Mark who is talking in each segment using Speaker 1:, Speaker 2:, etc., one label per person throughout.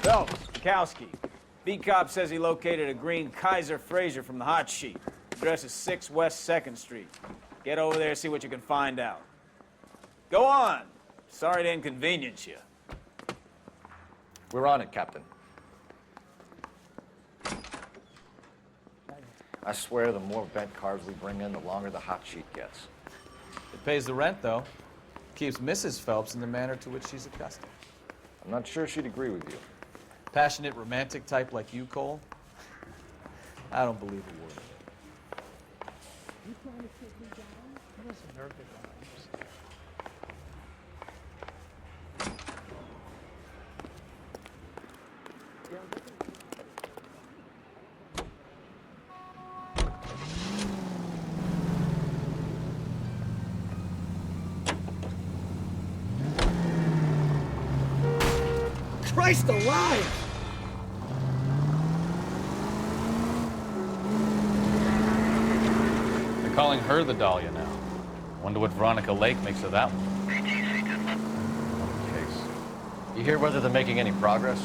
Speaker 1: Phelps, Kowski. B-Cop says he located a green Kaiser Fraser from the hot sheet. Address is 6 West 2nd Street. Get over there, see what you can find out. Go on. Sorry to inconvenience you.
Speaker 2: We're on it, Captain. I swear the more bent cars we bring in, the longer the hot sheet gets.
Speaker 3: It pays the rent, though. Keeps Mrs. Phelps in the manner to which she's accustomed.
Speaker 2: I'm not sure she'd agree with you.
Speaker 3: Passionate, romantic type like you, Cole? I don't believe a word of it.
Speaker 4: You trying to take me down? Listen, nervous. Christ alive!
Speaker 5: They're calling her the Dahlia now. Wonder what Veronica Lake makes of that one.
Speaker 2: Case. You hear whether they're making any progress?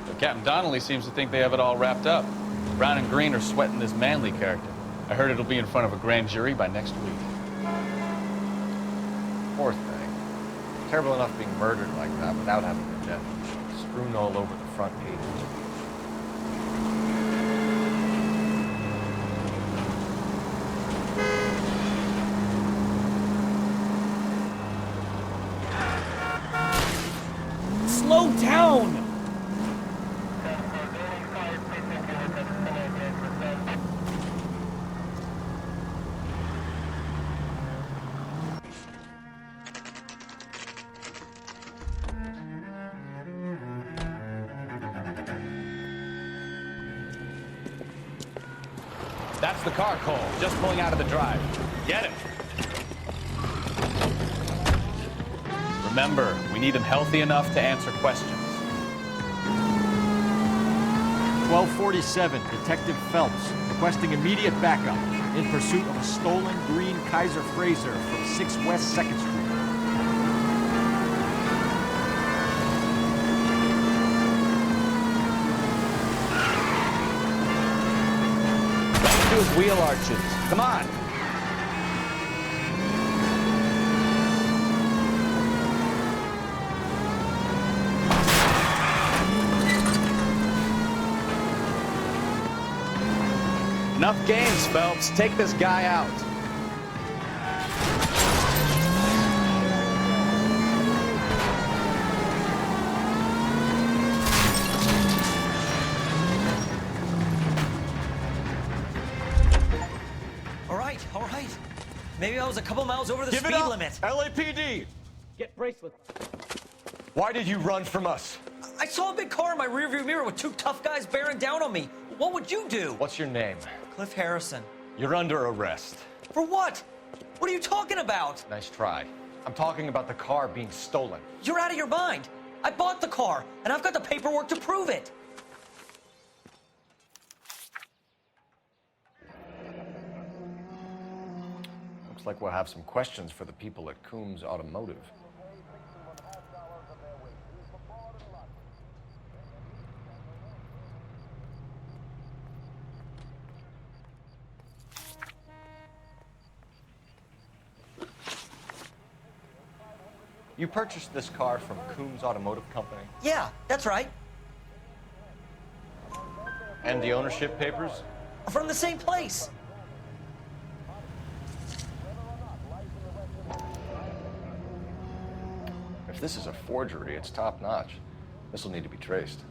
Speaker 5: But Captain Donnelly seems to think they have it all wrapped up. Brown and Green are sweating this Manley character. I heard it'll be in front of a grand jury by next week.
Speaker 2: Poor thing. Terrible enough being murdered like that without having their death strewn all over the front pages.
Speaker 4: Slow down!
Speaker 5: That's the car, Cole. Just pulling out of the drive. Get him. Remember, we need him healthy enough to answer questions.
Speaker 6: 1247, Detective Phelps, requesting immediate backup in pursuit of a stolen green Kaiser Fraser from 6 West 2nd Street.
Speaker 5: His wheel arches. Come on. Enough games, Phelps. Take this guy out.
Speaker 7: All right. Maybe I was a couple miles over the speed limit.
Speaker 2: LAPD!
Speaker 4: Get bracelets.
Speaker 2: Why did you run from us?
Speaker 7: I saw a big car in my rearview mirror with 2 tough guys bearing down on me. What would you do?
Speaker 2: What's your name?
Speaker 7: Cliff Harrison.
Speaker 2: You're under arrest.
Speaker 7: For what? What are you talking about?
Speaker 2: Nice try. I'm talking about the car being stolen.
Speaker 7: You're out of your mind. I bought the car, and I've got the paperwork to prove it.
Speaker 2: Looks like we'll have some questions for the people at Coombs Automotive. You purchased this car from Coombs Automotive Company?
Speaker 7: Yeah, that's right.
Speaker 2: And the ownership papers?
Speaker 7: From the same place.
Speaker 2: If this is a forgery, it's top-notch. This will need to be traced.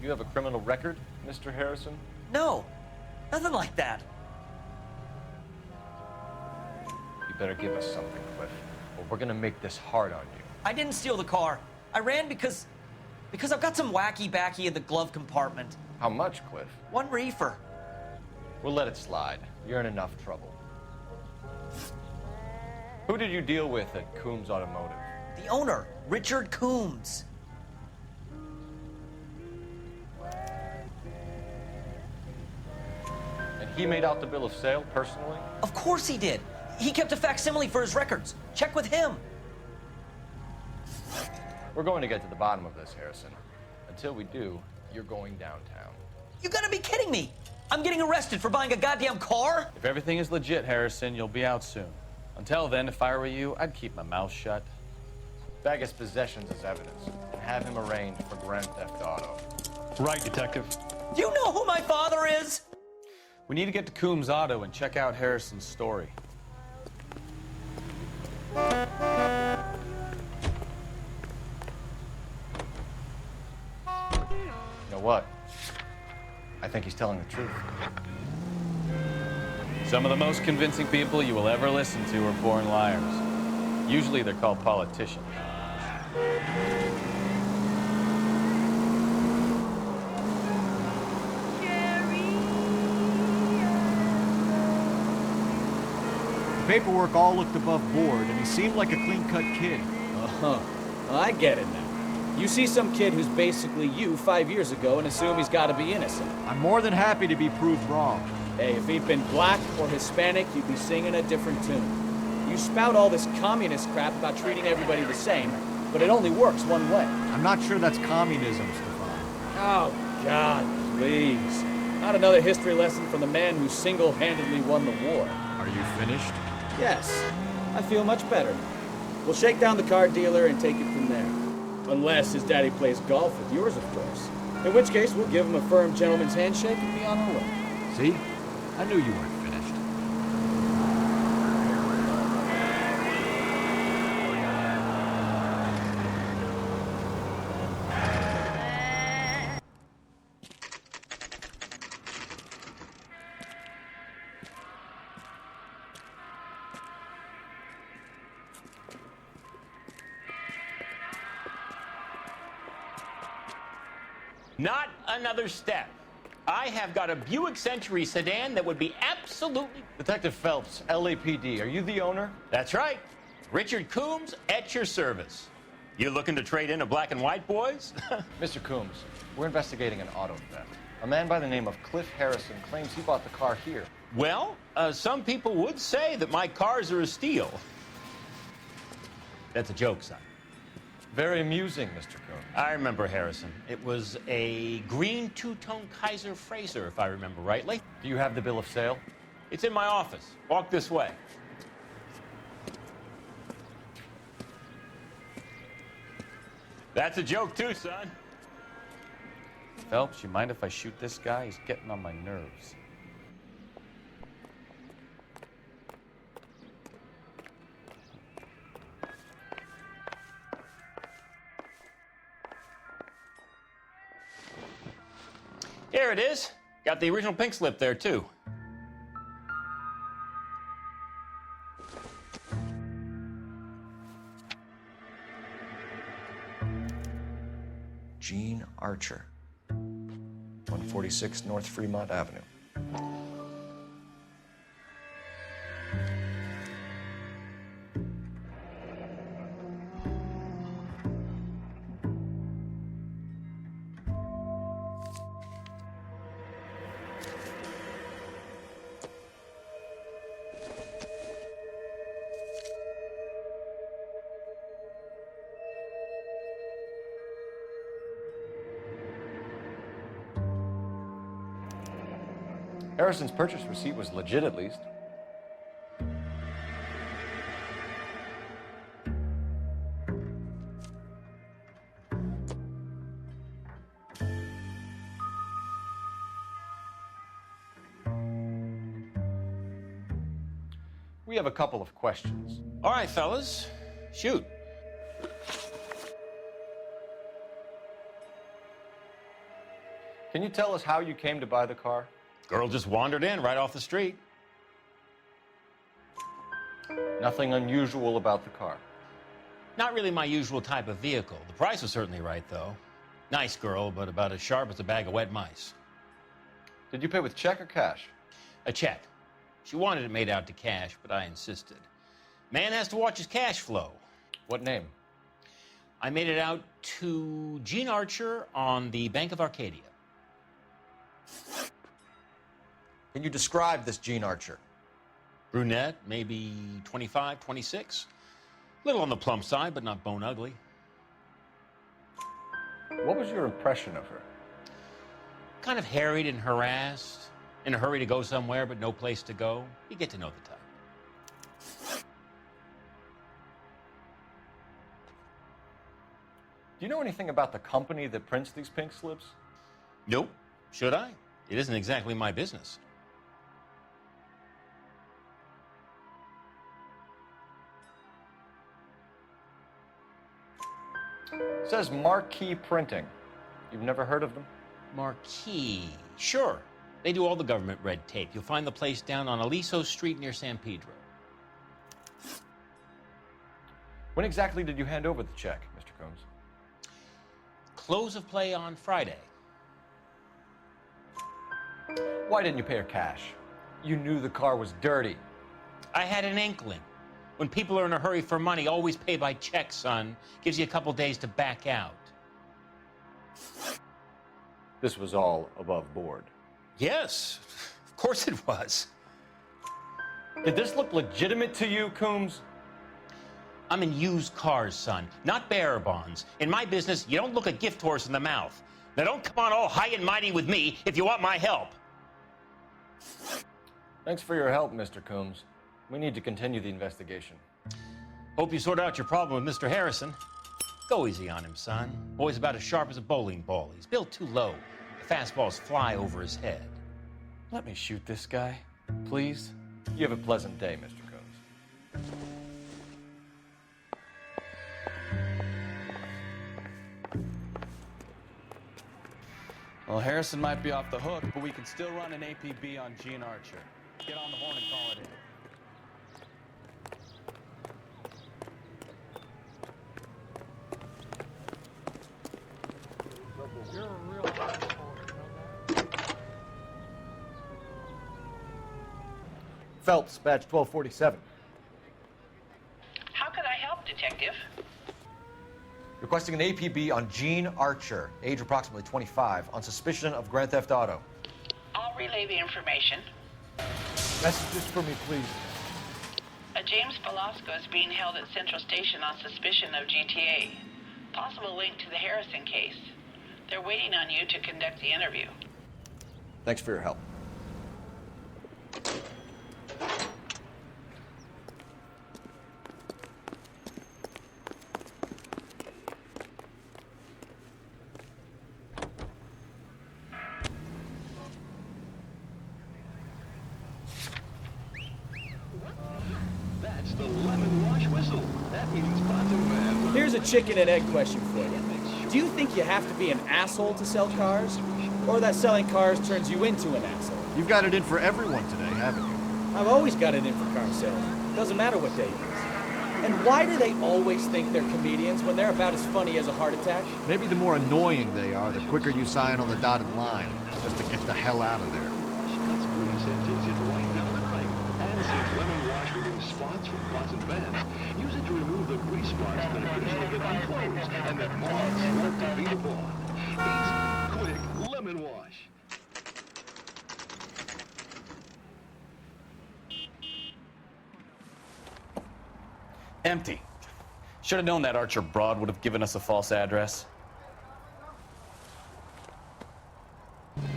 Speaker 2: You have a criminal record, Mr. Harrison?
Speaker 7: No, nothing like that.
Speaker 2: You better give us something, Cliff, or we're gonna make this hard on you.
Speaker 7: I didn't steal the car. I ran because I've got some wacky backy in the glove compartment.
Speaker 2: How much, Cliff?
Speaker 7: 1 reefer.
Speaker 2: We'll let it slide. You're in enough trouble. Who did you deal with at Coombs Automotive?
Speaker 7: The owner, Richard Coombs.
Speaker 2: And he made out the bill of sale personally?
Speaker 7: Of course he did. He kept a facsimile for his records. Check with him.
Speaker 2: We're going to get to the bottom of this, Harrison. Until we do, you're going downtown.
Speaker 7: You gotta be kidding me. I'm getting arrested for buying a goddamn car?
Speaker 5: If everything is legit, Harrison, you'll be out soon. Until then, if I were you, I'd keep my mouth shut.
Speaker 2: Bag his possessions as evidence and have him arraigned for Grand Theft Auto.
Speaker 5: Right, Detective.
Speaker 7: Do you know who my father is?
Speaker 5: We need to get to Coombs Auto and check out Harrison's story.
Speaker 2: You know what? I think he's telling the truth.
Speaker 5: Some of the most convincing people you will ever listen to are born liars. Usually they're called politicians.
Speaker 6: The paperwork all looked above board, and he seemed like a clean-cut kid.
Speaker 3: Uh-huh. I get it now. You see some kid who's basically you 5 years ago and assume he's got to be innocent.
Speaker 6: I'm more than happy to be proved wrong.
Speaker 3: Hey, if he'd been black or Hispanic, you'd be singing a different tune. You spout all this communist crap about treating everybody the same, but it only works one way.
Speaker 6: I'm not sure that's communism, Stefan.
Speaker 3: Oh, God, please. Not another history lesson from the man who single-handedly won the war.
Speaker 6: Are you finished?
Speaker 3: Yes, I feel much better. We'll shake down the car dealer and take it from there. Unless his daddy plays golf with yours, of course. In which case, we'll give him a firm gentleman's handshake and be on our way.
Speaker 6: See? I knew you weren't finished.
Speaker 8: Not another step. I have got a Buick Century sedan that would be absolutely...
Speaker 2: Detective Phelps, LAPD, are you the owner?
Speaker 8: That's right. Richard Coombs at your service. You looking to trade in a black and white, boys?
Speaker 2: Mr. Coombs, we're investigating an auto theft. A man by the name of Cliff Harrison claims he bought the car here.
Speaker 8: Well, some people would say that my cars are a steal. That's a joke, son.
Speaker 2: Very amusing, Mr. Coombs.
Speaker 8: I remember Harrison. It was a green two-tone Kaiser Frazer, if I remember rightly.
Speaker 2: Do you have the bill of sale?
Speaker 8: It's in my office. Walk this way. That's a joke too, son.
Speaker 5: Phelps, you mind if I shoot this guy? He's getting on my nerves.
Speaker 8: Here it is. Got the original pink slip there, too.
Speaker 2: Gene Archer, 146 North Fremont Avenue. Harrison's purchase receipt was legit, at least. We have a couple of questions.
Speaker 8: All right, fellas. Shoot.
Speaker 2: Can you tell us how you came to buy the car?
Speaker 8: Girl just wandered in right off the street.
Speaker 2: Nothing unusual about the car.
Speaker 8: Not really my usual type of vehicle. The price was certainly right, though. Nice girl, but about as sharp as a bag of wet mice.
Speaker 2: Did you pay with check or cash?
Speaker 8: A check. She wanted it made out to cash, but I insisted. Man has to watch his cash flow.
Speaker 2: What name?
Speaker 8: I made it out to Gene Archer on the Bank of Arcadia.
Speaker 2: Can you describe this Gene Archer?
Speaker 8: Brunette, maybe 25, 26. Little on the plump side, but not bone ugly.
Speaker 2: What was your impression of her?
Speaker 8: Kind of harried and harassed, in a hurry to go somewhere, but no place to go. You get to know the type.
Speaker 2: Do you know anything about the company that prints these pink slips?
Speaker 8: Nope. Should I? It isn't exactly my business.
Speaker 2: It says Marquee Printing. You've never heard of them?
Speaker 8: Marquee. Sure. They do all the government red tape. You'll find the place down on Aliso Street near San Pedro.
Speaker 2: When exactly did you hand over the check, Mr. Combs?
Speaker 8: Close of play on Friday.
Speaker 2: Why didn't you pay her cash? You knew the car was dirty.
Speaker 8: I had an inkling. When people are in a hurry for money, always pay by check, son. Gives you a couple days to back out.
Speaker 2: This was all above board.
Speaker 8: Yes, of course it was.
Speaker 2: Did this look legitimate to you, Coombs?
Speaker 8: I'm in used cars, son, not bearer bonds. In my business, you don't look a gift horse in the mouth. Now don't come on all high and mighty with me if you want my help.
Speaker 2: Thanks for your help, Mr. Coombs. We need to continue the investigation.
Speaker 8: Hope you sort out your problem with Mr. Harrison. Go easy on him, son. Boy's about as sharp as a bowling ball. He's built too low. The fastballs fly over his head.
Speaker 2: Let me shoot this guy, please. You have a pleasant day, Mr. Combs.
Speaker 5: Well, Harrison might be off the hook, but we can still run an APB on Gene Archer. Get on the horn and call it in.
Speaker 4: You're a real asshole, you know that?
Speaker 2: Phelps, badge 1247.
Speaker 9: How could I help, Detective?
Speaker 2: Requesting an APB on Gene Archer, age approximately 25, on suspicion of grand theft auto.
Speaker 9: I'll relay the information.
Speaker 2: Messages for me, please.
Speaker 9: A James Velasco is being held at Central Station on suspicion of GTA. Possible link to the Harrison case. They're waiting on you to conduct the interview.
Speaker 2: Thanks for your help.
Speaker 10: That's the lemon wash whistle. That means bottom man.
Speaker 3: Here's a chicken and egg question for you. Do you think you have to be an asshole to sell cars? Or that selling cars turns you into an asshole?
Speaker 6: You've got it in for everyone today, haven't you?
Speaker 3: I've always got it in for car sales. Doesn't matter what day it is. And why do they always think they're comedians when they're about as funny as a heart attack?
Speaker 6: Maybe the more annoying they are, the quicker you sign on the dotted line, just to get the hell out of there.
Speaker 10: Cuts green sentence in right down the pipe. And since lemon wash removes spots from pots and pans, use it to remove the grease spots that occasionally get on clothes and that moths love to feed upon. Easy, quick, lemon wash.
Speaker 5: Empty. Should have known that Archer broad would have given us a false address.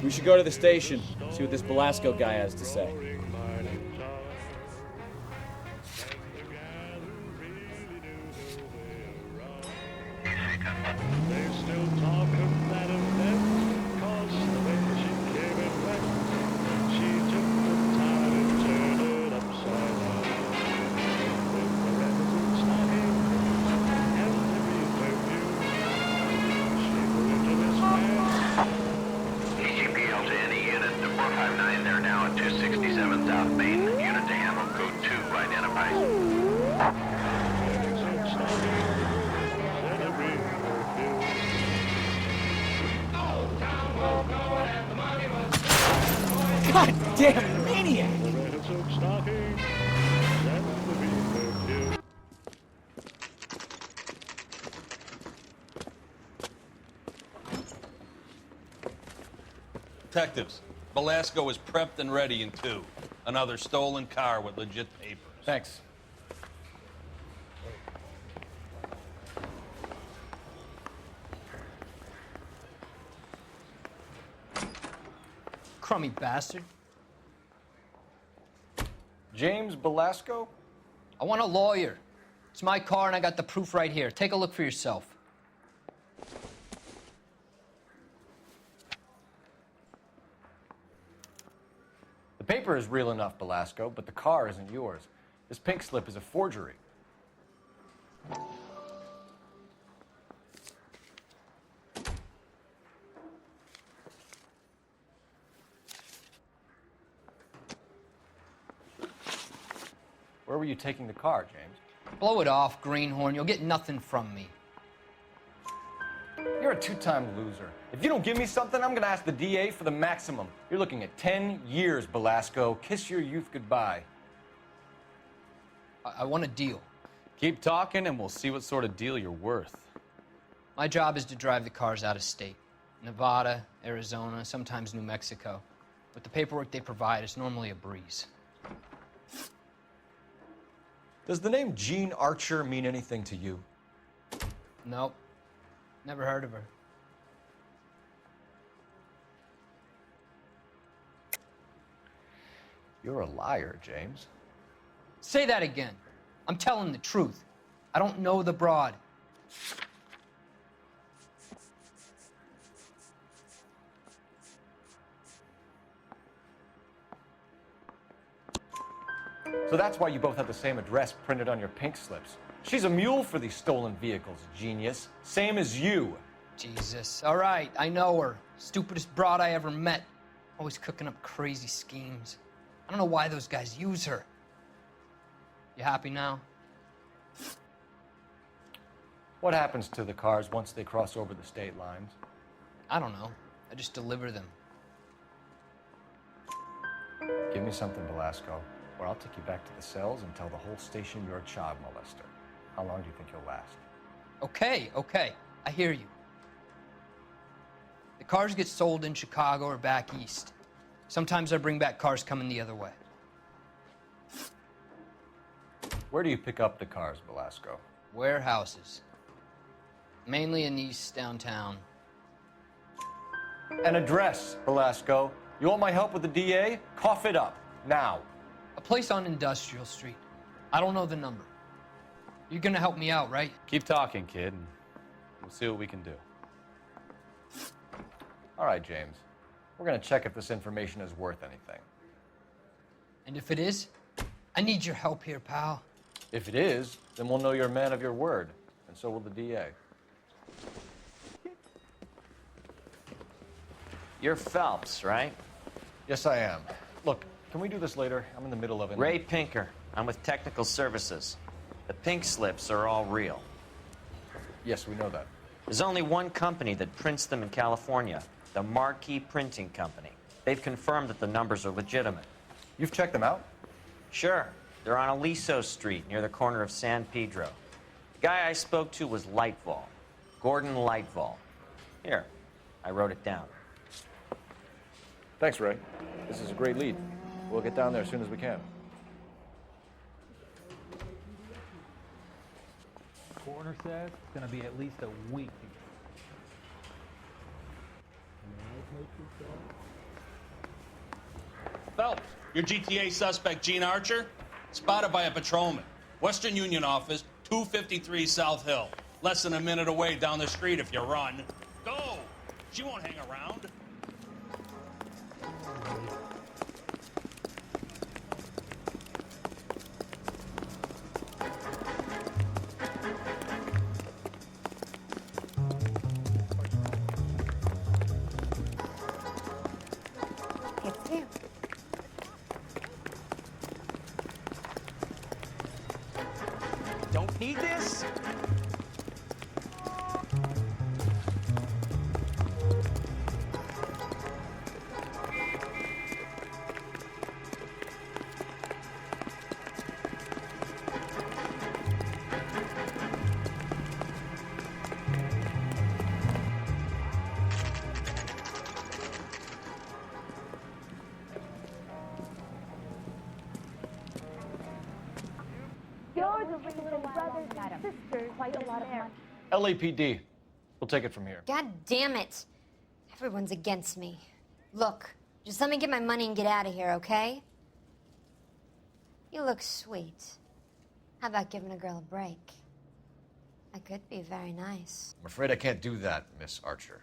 Speaker 3: We should go to the station, see what this Velasco guy has to say. God damn maniac!
Speaker 11: Detectives, Velasco is prepped and ready in 2. Another stolen car with legit papers.
Speaker 2: Thanks.
Speaker 12: Crummy bastard.
Speaker 2: James Velasco?
Speaker 12: I want a lawyer. It's my car and I got the proof right here. Take a look for yourself.
Speaker 2: The paper is real enough, Velasco, but the car isn't yours. This pink slip is a forgery. Where were you taking the car, James?
Speaker 12: Blow it off, greenhorn. You'll get nothing from me.
Speaker 2: You're a two-time loser. If you don't give me something, I'm gonna ask the DA for the maximum. You're looking at 10 years, Velasco. Kiss your youth goodbye.
Speaker 12: I want a deal.
Speaker 5: Keep talking and we'll see what sort of deal you're worth.
Speaker 12: My job is to drive the cars out of state. Nevada, Arizona, sometimes New Mexico. With the paperwork they provide, it's normally a breeze.
Speaker 2: Does the name Jean Archer mean anything to you?
Speaker 12: Nope. Never heard of her.
Speaker 2: You're a liar, James.
Speaker 12: Say that again. I'm telling the truth. I don't know the broad.
Speaker 2: So that's why you both have the same address printed on your pink slips. She's a mule for these stolen vehicles, genius. Same as you.
Speaker 12: Jesus. All right, I know her. Stupidest broad I ever met. Always cooking up crazy schemes. I don't know why those guys use her. You happy now?
Speaker 2: What happens to the cars once they cross over the state lines?
Speaker 12: I don't know. I just deliver them.
Speaker 2: Give me something, Velasco, or I'll take you back to the cells and tell the whole station you're a child molester. How long do you think you'll last?
Speaker 12: Okay. I hear you. The cars get sold in Chicago or back east. Sometimes I bring back cars coming the other way.
Speaker 2: Where do you pick up the cars, Velasco?
Speaker 12: Warehouses. Mainly in East downtown.
Speaker 2: An address, Velasco. You want my help with the DA? Cough it up, now.
Speaker 12: A place on Industrial Street. I don't know the number. You're gonna help me out, right?
Speaker 5: Keep talking, kid, and we'll see what we can do.
Speaker 2: All right, James. We're gonna check if this information is worth anything.
Speaker 12: And if it is, I need your help here, pal.
Speaker 2: If it is, then we'll know you're a man of your word, and so will the DA.
Speaker 13: You're Phelps, right?
Speaker 2: Yes, I am. Look, can we do this later? I'm in the middle of it.
Speaker 13: Ray Pinker. I'm with Technical Services. The pink slips are all real.
Speaker 2: Yes, we know that.
Speaker 13: There's only one company that prints them in California, the Marquee Printing Company. They've confirmed that the numbers are legitimate.
Speaker 2: You've checked them out?
Speaker 13: Sure. They're on Aliso Street, near the corner of San Pedro. The guy I spoke to was Lightval. Gordon Lightval. Here, I wrote it down.
Speaker 2: Thanks, Ray. This is a great lead. We'll get down there as soon as we can.
Speaker 14: Coroner says it's going to be at least a week.
Speaker 11: Phelps, your GTA suspect, Gene Archer, spotted by a patrolman. Western Union office, 253 South Hill. Less than a minute away down the street if you run. Go! She won't hang around.
Speaker 4: It's him.
Speaker 13: Don't need this?
Speaker 15: to raise their brothers and sisters quite a lot of money.
Speaker 2: LAPD. We'll take it from here.
Speaker 16: God damn it. Everyone's against me. Look, just let me get my money and get out of here, okay? You look sweet. How about giving a girl a break? I could be very nice.
Speaker 2: I'm afraid I can't do that, Miss Archer.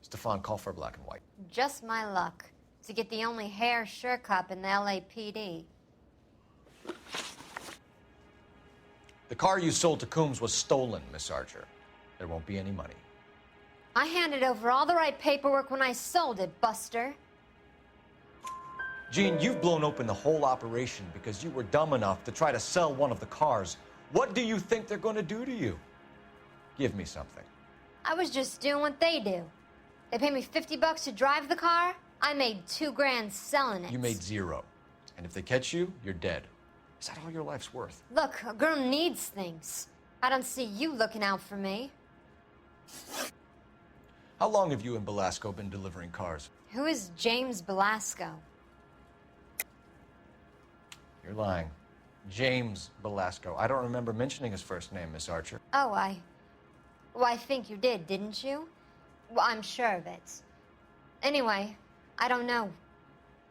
Speaker 2: Stefan, call for black and white.
Speaker 16: Just my luck to get the only hair sure cop in the LAPD.
Speaker 2: The car you sold to Coombs was stolen, Miss Archer. There won't be any money.
Speaker 16: I handed over all the right paperwork when I sold it, Buster.
Speaker 2: Gene, you've blown open the whole operation because you were dumb enough to try to sell one of the cars. What do you think they're going to do to you? Give me something.
Speaker 16: I was just doing what they do. They paid me $50 to drive the car. I made $2 grand selling it.
Speaker 2: You made $0. And if they catch you, you're dead. Is that all your life's worth?
Speaker 16: Look, a girl needs things. I don't see you looking out for me.
Speaker 2: How long have you and Belasco been delivering cars?
Speaker 16: Who is James Belasco?
Speaker 2: You're lying. James Belasco. I don't remember mentioning his first name, Miss Archer.
Speaker 16: Oh, Well, I think you did, didn't you? Well, I'm sure of it. Anyway, I don't know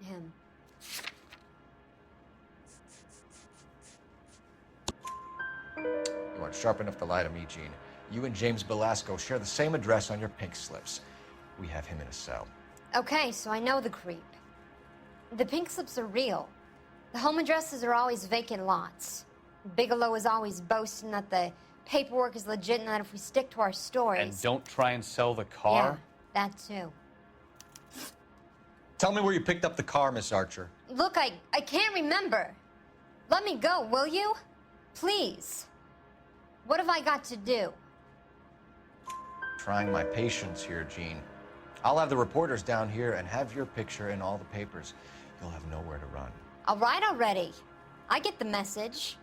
Speaker 16: him.
Speaker 2: You aren't sharp enough to lie to me, Gene. You and James Belasco share the same address on your pink slips. We have him in a cell.
Speaker 16: Okay, so I know the creep. The pink slips are real. The home addresses are always vacant lots. Bigelow is always boasting that the paperwork is legit and that if we stick to our stories...
Speaker 5: And don't try and sell the car?
Speaker 16: Yeah, that too.
Speaker 2: Tell me where you picked up the car, Miss Archer.
Speaker 16: Look, I can't remember. Let me go, will you? Please. What have I got to do?
Speaker 2: Trying my patience here, Gene. I'll have the reporters down here and have your picture in all the papers. You'll have nowhere to run.
Speaker 16: All right already. I get the message.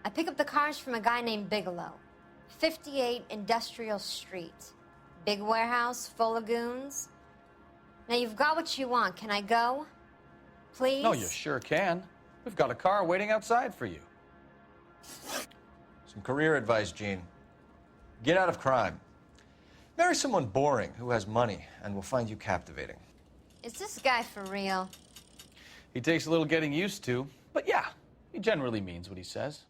Speaker 16: I pick up the cars from a guy named Bigelow. 58 Industrial Street. Big warehouse full of goons. Now you've got what you want. Can I go? Please?
Speaker 5: No, you sure can. We've got a car waiting outside for you.
Speaker 2: Some career advice, Gene. Get out of crime. Marry someone boring who has money and will find you captivating.
Speaker 16: Is this guy for real?
Speaker 5: He takes a little getting used to, but yeah, he generally means what he says.